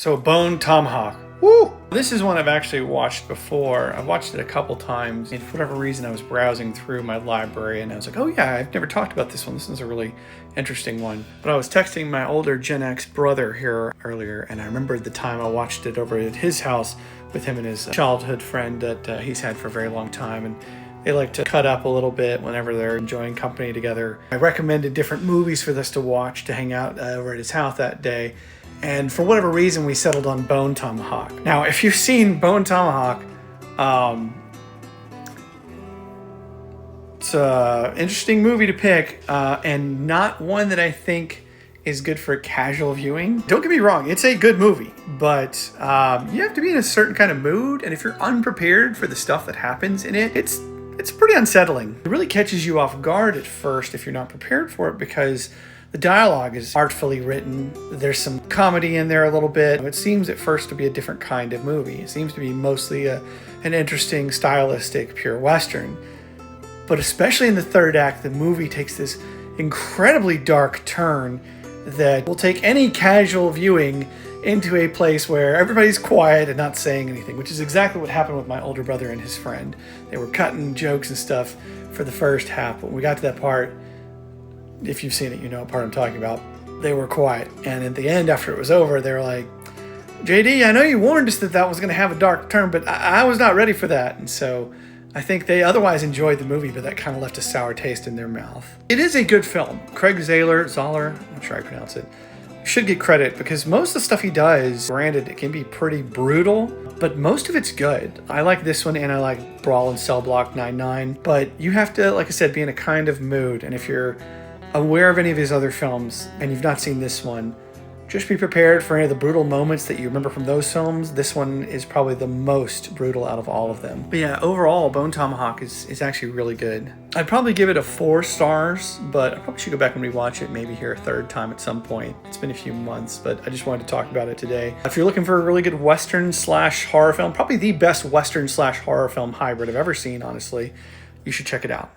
So Bone Tomahawk. Woo! This is one I've actually watched before. I've watched it a couple times, and for whatever reason I was browsing through my library and I was like, oh yeah, I've never talked about this one. This is a really interesting one. But I was texting my older Gen X brother here earlier, and I remembered the time I watched it over at his house with him and his childhood friend that he's had for a very long time. And they like to cut up a little bit whenever they're enjoying company together. I recommended different movies for us to watch to hang out over at his house that day. And for whatever reason, we settled on Bone Tomahawk. Now, if you've seen Bone Tomahawk, it's an interesting movie to pick, and not one that I think is good for casual viewing. Don't get me wrong, it's a good movie, but you have to be in a certain kind of mood, and if you're unprepared for the stuff that happens in it, it's pretty unsettling. It really catches you off guard at first if you're not prepared for it, because the dialogue is artfully written. There's some comedy in there a little bit. It seems at first to be a different kind of movie. It seems to be mostly an interesting, stylistic, pure Western. But especially in the third act, the movie takes this incredibly dark turn that will take any casual viewing into a place where everybody's quiet and not saying anything, which is exactly what happened with my older brother and his friend. They were cutting jokes and stuff for the first half, but when we got to that part, if you've seen it, you know what part I'm talking about. They were quiet. And at the end, after it was over, they were like, JD, I know you warned us that was going to have a dark turn, but I was not ready for that. And so I think they otherwise enjoyed the movie, but that kind of left a sour taste in their mouth. It is a good film. Craig Zahler, I'm not sure I pronounce it, should get credit because most of the stuff he does, granted, it can be pretty brutal, but most of it's good. I like this one and I like Brawl in Cell Block 99, but you have to, like I said, be in a kind of mood. And if you're aware of any of his other films and you've not seen this one, just be prepared for any of the brutal moments that you remember from those films. This one is probably the most brutal out of all of them. But yeah, overall, Bone Tomahawk is actually really good. I'd probably give it a 4 stars, but I probably should go back and rewatch it maybe here a third time at some point. It's been a few months, but I just wanted to talk about it today. If you're looking for a really good Western/horror film, probably the best Western/horror film hybrid I've ever seen, honestly, you should check it out.